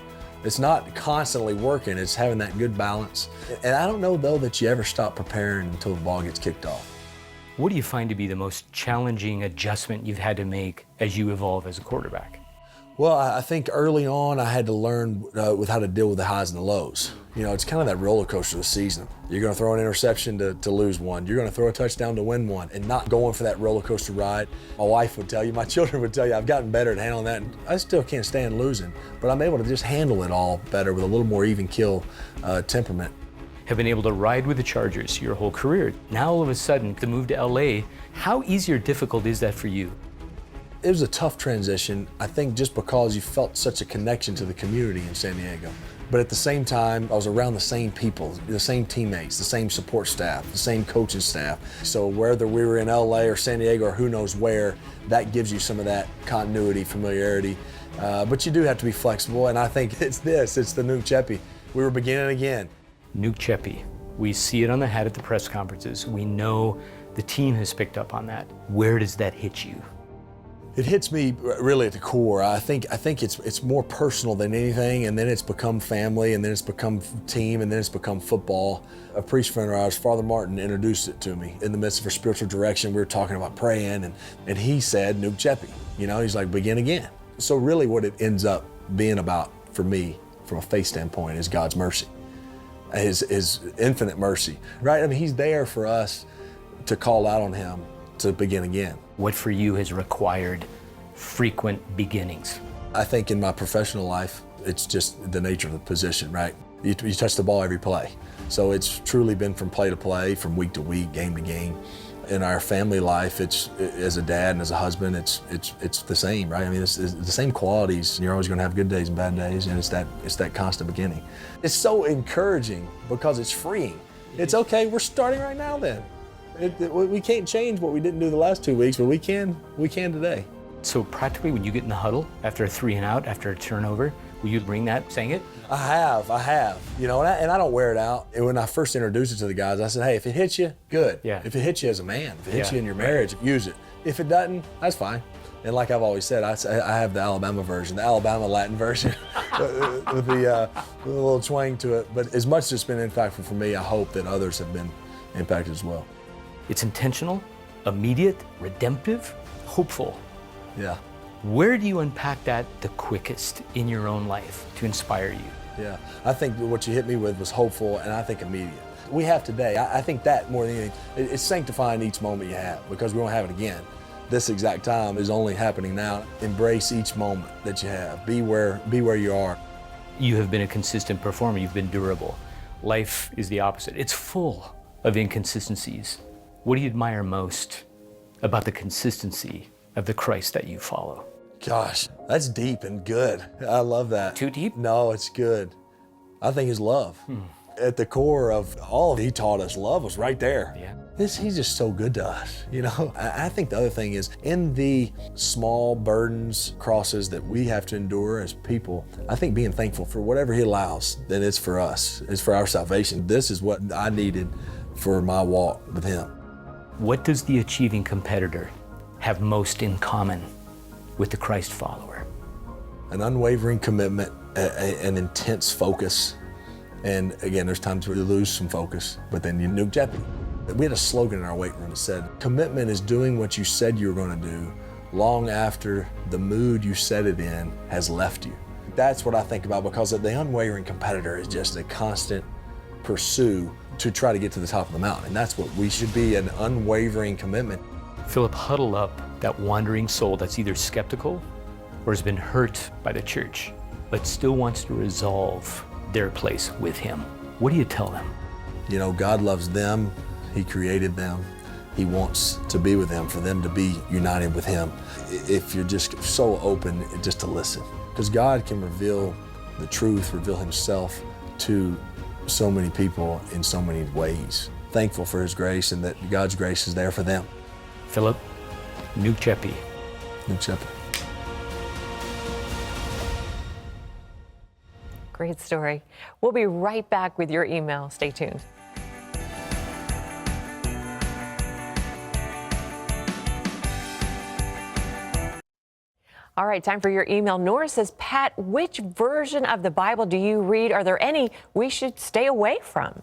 [SPEAKER 2] It's not constantly working, it's having that good balance. And I don't know, though, that you ever stop preparing until the ball gets kicked off.
[SPEAKER 23] What do you find to be the most challenging adjustment you've had to make as you evolve as a quarterback?
[SPEAKER 2] Well, I think early on I had to learn with how to deal with the highs and the lows. You know, it's kind of that roller coaster of the season. You're going to throw an interception to lose one. You're going to throw a touchdown to win one, and not going for that roller coaster ride. My wife would tell you, my children would tell you, I've gotten better at handling that. And I still can't stand losing, but I'm able to just handle it all better with a little more even keel temperament.
[SPEAKER 23] Have been able to ride with the Chargers your whole career. Now all of a sudden, the move to LA, how easy or difficult is that for you?
[SPEAKER 2] It was a tough transition, I think, just because you felt such a connection to the community in San Diego. But at the same time, I was around the same people, the same teammates, the same support staff, the same coaching staff. So whether we were in LA or San Diego or who knows where, that gives you some of that continuity, familiarity. But you do have to be flexible, and I think it's the Nuke Cheppy. We were beginning again.
[SPEAKER 23] Nuke Cheppy. We see it on the hat at the press conferences. We know the team has picked up on that. Where does that hit you?
[SPEAKER 2] It hits me really at the core. I think it's more personal than anything, and then it's become family, and then it's become team, and then it's become football. A priest friend of ours, Father Martin, introduced it to me. In the midst of our spiritual direction, we were talking about praying, and he said, Nuke Cheppy. You know, he's like, begin again. So really what it ends up being about for me, from a faith standpoint, is God's mercy. His infinite mercy, right? I mean, he's there for us to call out on him to begin again.
[SPEAKER 23] What for you has required frequent beginnings?
[SPEAKER 2] I think in my professional life, it's just the nature of the position, right? You touch the ball every play. So it's truly been from play to play, from week to week, game to game. In our family life, it's as a dad and as a husband, it's the same, right? I mean, it's the same qualities. You're always going to have good days and bad days, and it's that constant beginning. It's so encouraging because it's freeing. It's okay. We're starting right now. Then we can't change what we didn't do the last 2 weeks, but we can today.
[SPEAKER 23] So practically, when you get in the huddle after a 3 and out, after a turnover, will you bring that, saying it?
[SPEAKER 2] I have. You know, and I don't wear it out. And when I first introduced it to the guys, I said, hey, if it hits you, good.
[SPEAKER 23] Yeah.
[SPEAKER 2] If it hits you as a man, if it hits you in your marriage, use it. If it doesn't, that's fine. And like I've always said, I have the Alabama version, the Alabama Latin version, with the little twang to it. But as much as it's been impactful for me, I hope that others have been impacted as well.
[SPEAKER 23] It's intentional, immediate, redemptive, hopeful.
[SPEAKER 2] Yeah.
[SPEAKER 23] Where do you unpack that the quickest in your own life to inspire you?
[SPEAKER 2] Yeah, I think what you hit me with was hopeful, and I think immediate. We have today, I think that more than anything, it's sanctifying each moment you have, because we won't have it again. This exact time is only happening now. Embrace each moment that you have. Be where you are.
[SPEAKER 23] You have been a consistent performer. You've been durable. Life is the opposite. It's full of inconsistencies. What do you admire most about the consistency of the Christ that you follow?
[SPEAKER 2] Gosh, that's deep and good. I love that.
[SPEAKER 23] Too deep?
[SPEAKER 2] No, it's good. I think his love. At the core of all he taught us, love was right there.
[SPEAKER 23] Yeah.
[SPEAKER 2] He's just so good to us, you know? I think the other thing is, in the small burdens, crosses that we have to endure as people, I think being thankful for whatever he allows, that it's for us, it's for our salvation. This is what I needed for my walk with him.
[SPEAKER 23] What does the achieving competitor have most in common with the Christ follower?
[SPEAKER 2] An unwavering commitment, an intense focus. And again, there's times where you lose some focus, but then you Nuke Cheppy. We had a slogan in our weight room that said, commitment is doing what you said you were going to do long after the mood you said it in has left you. That's what I think about, because the unwavering competitor is just a constant pursuit to try to get to the top of the mountain. And that's what we should be, an unwavering commitment.
[SPEAKER 23] Philip, huddle up that wandering soul that's either skeptical or has been hurt by the church, but still wants to resolve their place with him. What do you tell them?
[SPEAKER 2] You know, God loves them. He created them. He wants to be with them, for them to be united with him. If you're just so open just to listen, because God can reveal the truth, reveal himself to so many people in so many ways. Thankful for his grace, and that God's grace is there for them.
[SPEAKER 23] Philip, Nuke Cheppy.
[SPEAKER 2] Nuke Cheppy.
[SPEAKER 5] Great story. We'll be right back with your email. Stay tuned. All right, time for your email. Nora says, Pat, which version of the Bible do you read? Are there any we should stay away from?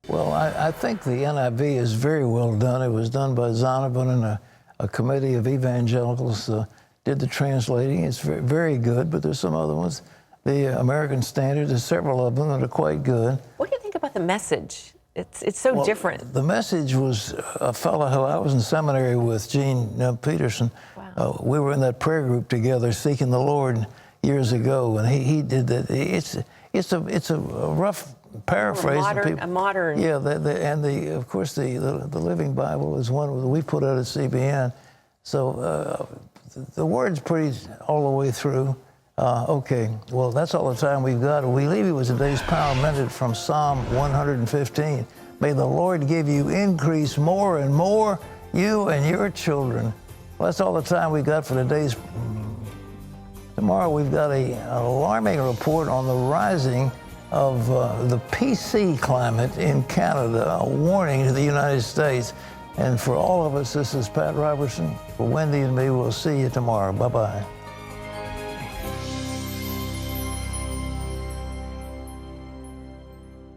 [SPEAKER 4] Well, I think the NIV is very well done. It was done by Zondervan and a committee of evangelicals did the translating. It's very, very good, but there's some other ones. The American Standard, there's several of them that are quite good.
[SPEAKER 5] What do you think about the Message? It's so different.
[SPEAKER 4] The Message was a fellow who I was in seminary with, Gene Peterson. Wow. We were in that prayer group together, seeking the Lord years ago, and he did that. It's a rough paraphrase.
[SPEAKER 5] A modern.
[SPEAKER 4] Yeah, of course the Living Bible is one that we put out at CBN. So the word's pretty all the way through. Okay, well, that's all the time we've got. We leave you with today's Power Minute from Psalm 115. May the Lord give you increase more and more, you and your children. Well, that's all the time we got for today's. Tomorrow we've got an alarming report on the rising of the PC climate in Canada, a warning to the United States. And for all of us, this is Pat Robertson. For Wendy and me, we'll see you tomorrow. Bye-bye.